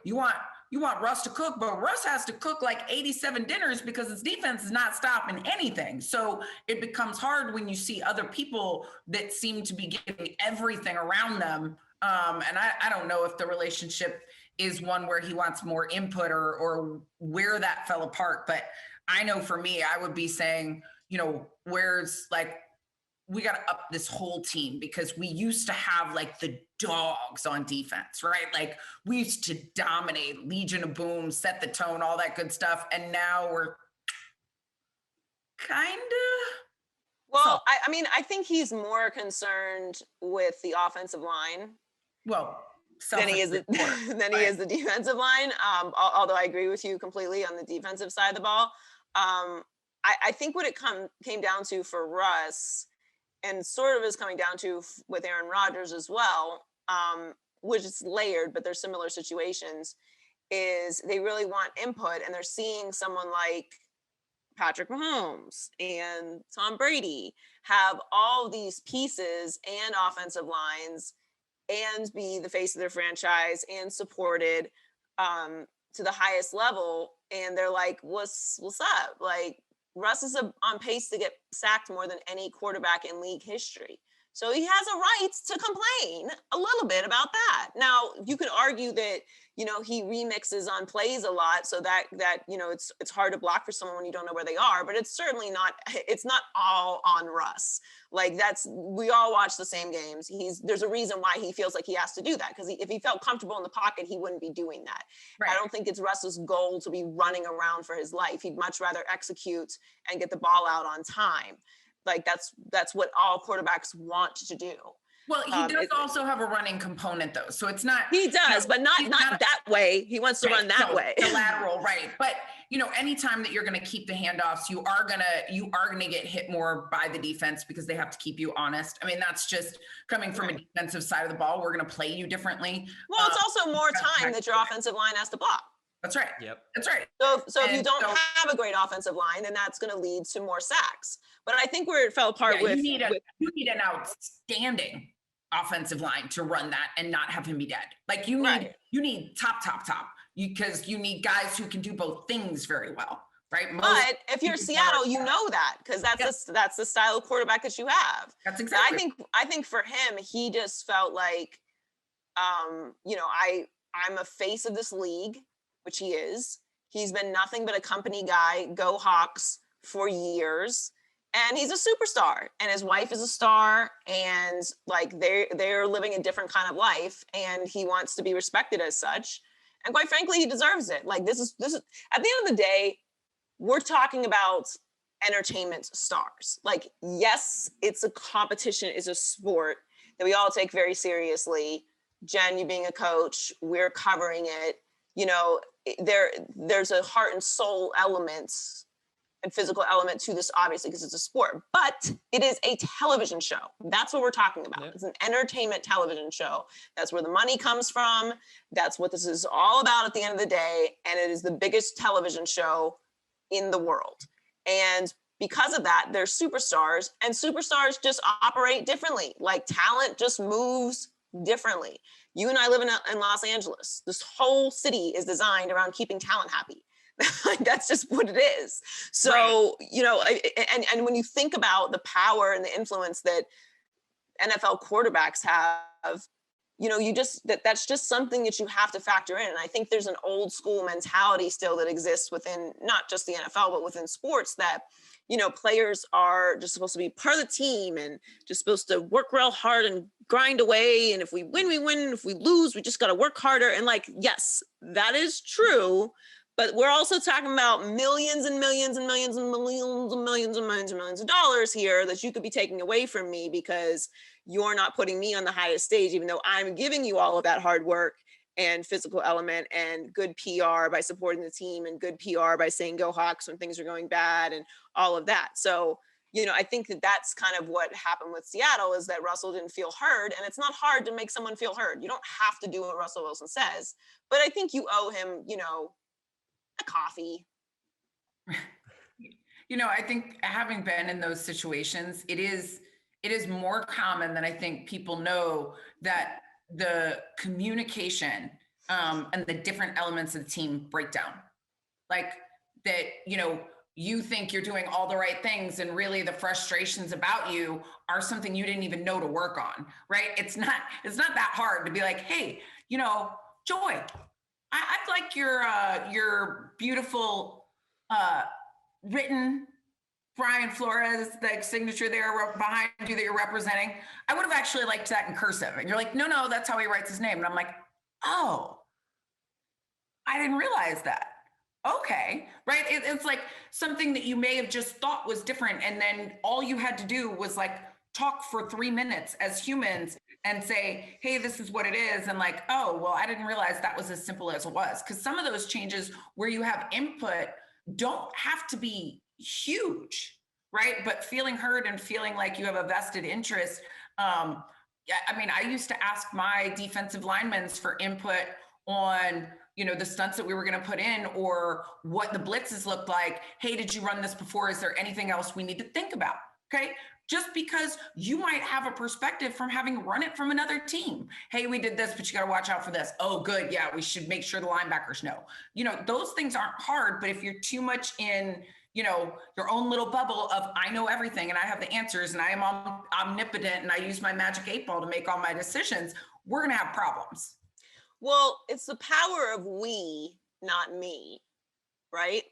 you want Russ to cook, but Russ has to cook like 87 dinners because his defense is not stopping anything. So it becomes hard when you see other people that seem to be getting everything around them. And I don't know if the relationship is one where he wants more input or where that fell apart. But I know for me, I would be saying, where's like, we got to up this whole team because we used to have like the dogs on defense, right? Like we used to dominate, Legion of Boom, set the tone, all that good stuff. And now we're kind of. Well, I mean, I think he's more concerned with the offensive line. Well, than he is the defensive line. Although I agree with you completely on the defensive side of the ball. I think what it came down to for Russ, and sort of is coming down to with Aaron Rodgers as well, which is layered, but they're similar situations, is they really want input, and they're seeing someone like Patrick Mahomes and Tom Brady have all these pieces and offensive lines and be the face of their franchise and supported to the highest level. And they're like, what's up? Like, Russ is on pace to get sacked more than any quarterback in league history. So he has a right to complain a little bit about that. Now, you could argue that, he remixes on plays a lot, so that it's hard to block for someone when you don't know where they are, but it's certainly not all on Russ. Like, we all watch the same games. There's a reason why he feels like he has to do that, because if he felt comfortable in the pocket, he wouldn't be doing that. Right. I don't think it's Russ's goal to be running around for his life. He'd much rather execute and get the ball out on time. Like that's what all quarterbacks want to do. Well, he does also have a running component though. So it's not. He does, but not that way. He wants to run that way. The lateral, right. But anytime that you're going to keep the handoffs, you are going to get hit more by the defense because they have to keep you honest. I mean, that's just coming from a defensive side of the ball. We're going to play you differently. Well, it's also more time that your offensive line has to block. That's right. Yep. That's right. So if you don't have a great offensive line, then that's going to lead to more sacks. But I think where it fell apart you need an outstanding offensive line to run that and not have him be dead. Like you need top, because you need guys who can do both things very well, right? But if you're Seattle, you know that, because that's the style of quarterback that you have. That's exactly. I think for him, he just felt like, I'm a face of this league, which he is. He's been nothing but a company guy, go Hawks, for years. And he's a superstar, and his wife is a star, and like they're living a different kind of life, and he wants to be respected as such. And quite frankly, he deserves it. Like this is at the end of the day, we're talking about entertainment stars. Like, yes, it's a competition, it's a sport that we all take very seriously. Jen, you being a coach, we're covering it. There's a heart and soul element and physical element to this, obviously, because it's a sport, but it is a television show. That's what we're talking about. Yep. It's an entertainment television show. That's where the money comes from. That's what this is all about at the end of the day. And it is the biggest television show in the world. And because of that, they're superstars, and superstars just operate differently. Like, talent just moves differently. You and I live in Los Angeles. This whole city is designed around keeping talent happy. That's just what it is. So, and when you think about the power and the influence that NFL quarterbacks have, that's just something that you have to factor in. And I think there's an old school mentality still that exists within not just the NFL, but within sports, that, players are just supposed to be part of the team and just supposed to work real hard and grind away. And if we win, we win. If we lose, we just got to work harder. And yes, that is true. But we're also talking about millions and millions and millions and millions and millions and millions and millions of dollars here that you could be taking away from me because you're not putting me on the highest stage, even though I'm giving you all of that hard work and physical element and good PR by supporting the team and good PR by saying go Hawks when things are going bad and all of that. So, I think that's kind of what happened with Seattle, is that Russell didn't feel heard. And it's not hard to make someone feel heard. You don't have to do what Russell Wilson says, but I think you owe him, a coffee. I think having been in those situations, it is more common than I think people know that the communication and the different elements of the team break down. Like that, you think you're doing all the right things, and really the frustrations about you are something you didn't even know to work on, right? It's not that hard to be like, hey, Joy, I'd like your beautiful written Brian Flores, like signature there behind you that you're representing. I would have actually liked that in cursive. And you're like, no, that's how he writes his name. And I'm like, oh, I didn't realize that. Okay, right? It's like something that you may have just thought was different. And then all you had to do was like talk for 3 minutes as humans and say, hey, this is what it is. And like, oh, well, I didn't realize that was as simple as it was. Because some of those changes where you have input don't have to be huge, right? But feeling heard and feeling like you have a vested interest. I used to ask my defensive linemen for input on the stunts that we were going to put in, or what the blitzes looked like. Hey, did you run this before? Is there anything else we need to think about? Okay. Just because you might have a perspective from having run it from another team. Hey, we did this, but you got to watch out for this. Oh, good. Yeah, we should make sure the linebackers know. Those things aren't hard, but if you're too much in, your own little bubble of I know everything and I have the answers and I am omnipotent and I use my magic 8-ball to make all my decisions, we're going to have problems. Well, it's the power of we, not me, right?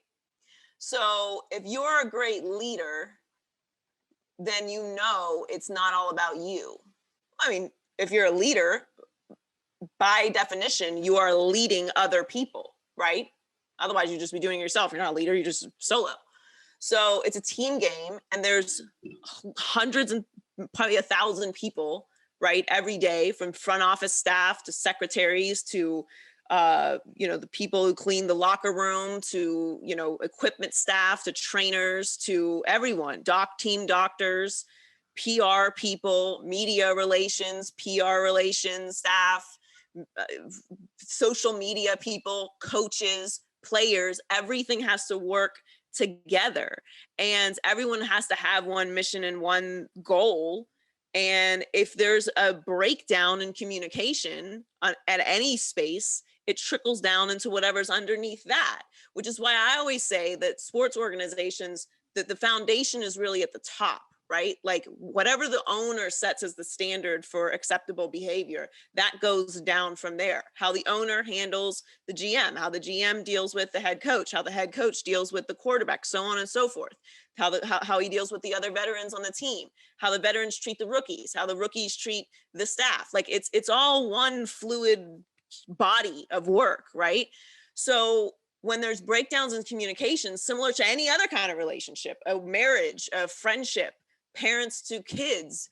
So if you're a great leader, then it's not all about you. I mean, if you're a leader, by definition, you are leading other people, right? Otherwise, you'd just be doing it yourself. You're not a leader, you're just solo. So it's a team game, and there's hundreds and probably 1,000 people, right, every day, from front office staff to secretaries to the people who clean the locker room to equipment staff to trainers to everyone, team doctors, PR people, media relations, PR relations staff, social media people, coaches, players. Everything has to work together, and everyone has to have one mission and one goal. And if there's a breakdown in communication at any space, it trickles down into whatever's underneath that, which is why I always say that sports organizations, that the foundation is really at the top, right? Like whatever the owner sets as the standard for acceptable behavior, that goes down from there. How the owner handles the GM, how the GM deals with the head coach, how the head coach deals with the quarterback, so on and so forth. How he deals with the other veterans on the team, how the veterans treat the rookies, how the rookies treat the staff. Like it's all one fluid body of work, right? So when there's breakdowns in communication, similar to any other kind of relationship, a marriage, a friendship, parents to kids,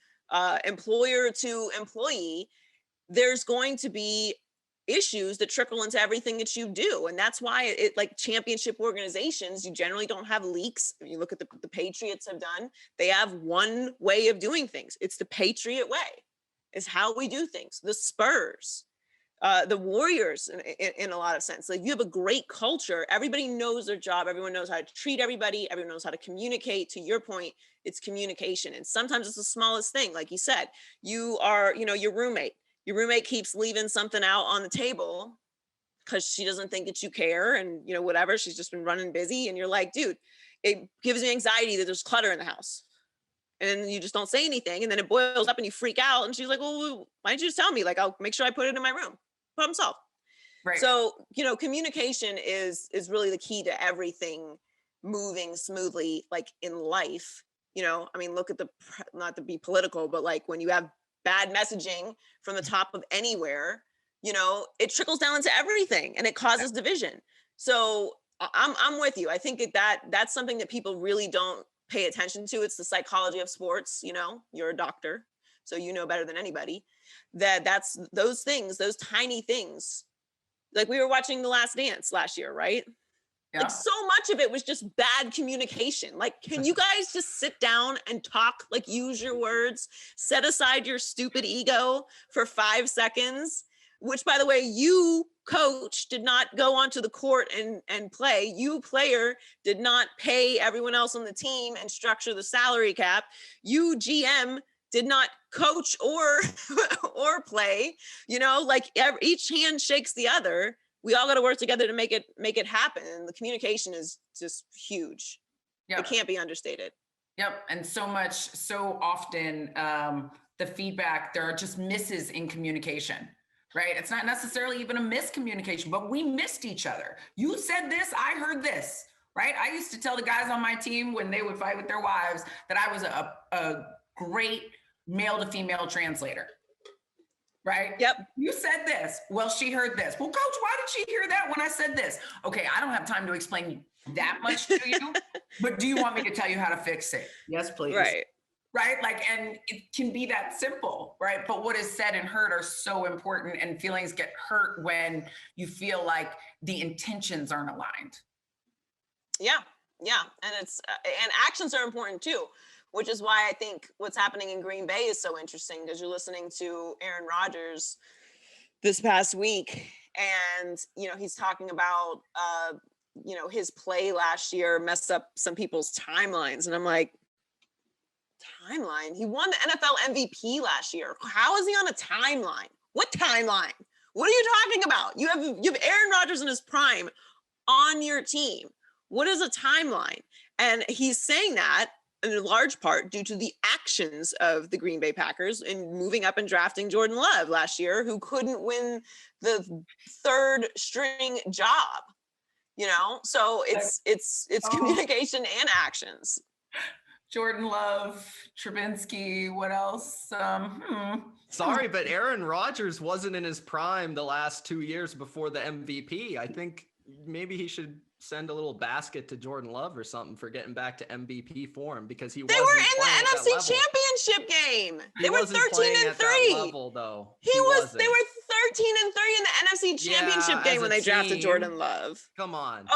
employer to employee, there's going to be issues that trickle into everything that you do. And that's why like championship organizations, you generally don't have leaks. If you look at the Patriots have done, they have one way of doing things. It's the Patriot way, is how we do things. The Spurs, the Warriors, in a lot of sense, like you have a great culture. Everybody knows their job. Everyone knows how to treat everybody. Everyone knows how to communicate. To your point, it's communication. And sometimes it's the smallest thing. Like you said, you are, your roommate keeps leaving something out on the table because she doesn't think that you care. And, whatever, she's just been running busy. And you're like, dude, it gives me anxiety that there's clutter in the house. And then you just don't say anything. And then it boils up and you freak out. And she's like, well, why didn't you just tell me? Like, I'll make sure I put it in my room. Problem solved. Right. So, communication is really the key to everything moving smoothly, like in life. Look at not to be political, but like when you have bad messaging from the top of anywhere, it trickles down into everything and it causes division. So I'm with you. I think that's something that people really don't pay attention to. It's the psychology of sports. You're a doctor, so you know better than anybody that's those things, those tiny things. Like we were watching The Last Dance last year, right? Yeah. Like so much of it was just bad communication. Like, can you guys just sit down and talk, like use your words, set aside your stupid ego for 5 seconds, which by the way, you coach did not go onto the court and play. You player did not pay everyone else on the team and structure the salary cap. You GM did not coach or or play, you know, like each hand shakes the other. We all got to work together to make it happen. And the communication is just huge. Yep. It can't be understated. Yep. And so often, the feedback, there are just misses in communication, right? It's not necessarily even a miscommunication, but we missed each other. You said this, I heard this, right? I used to tell the guys on my team when they would fight with their wives that I was a great male to female translator, right? Yep. You said this. Well, she heard this. Well, coach, why did she hear that when I said this? Okay, I don't have time to explain that much to you, but do you want me to tell you how to fix it? Yes, please. Right. Like, and it can be that simple, right? But what is said and heard are so important, and feelings get hurt when you feel like the intentions aren't aligned. Yeah. And and actions are important too, which is why I think what's happening in Green Bay is so interesting, because you're listening to Aaron Rodgers this past week, and, you know, he's talking about, you know, his play last year messed up some people's timelines. And I'm like, timeline? He won the NFL MVP last year. How is he on a timeline? What timeline? What are you talking about? You have Aaron Rodgers in his prime on your team. What is a timeline? And he's saying that in large part due to the actions of the Green Bay Packers in moving up and drafting Jordan Love last year, who couldn't win the third string job. You know, so it's communication and actions. Jordan Love, Trubinsky, what else? Sorry, but Aaron Rodgers wasn't in his prime the last 2 years before the MVP. I think maybe he should send a little basket to Jordan Love or something for getting back to MVP form, because they were in the NFC Championship game. They were 13-3. They were 13-3 in the NFC Championship game when they drafted Jordan Love. Come on.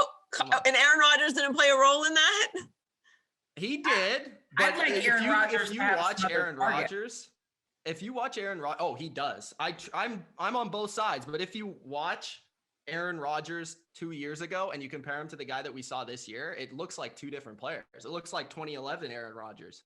And Aaron Rodgers didn't play a role in that? He did. But if you watch Aaron Rodgers, oh, he does. I'm on both sides, but if you watch Aaron Rodgers 2 years ago and you compare him to the guy that we saw this year, it looks like two different players. It looks like 2011 Aaron Rodgers.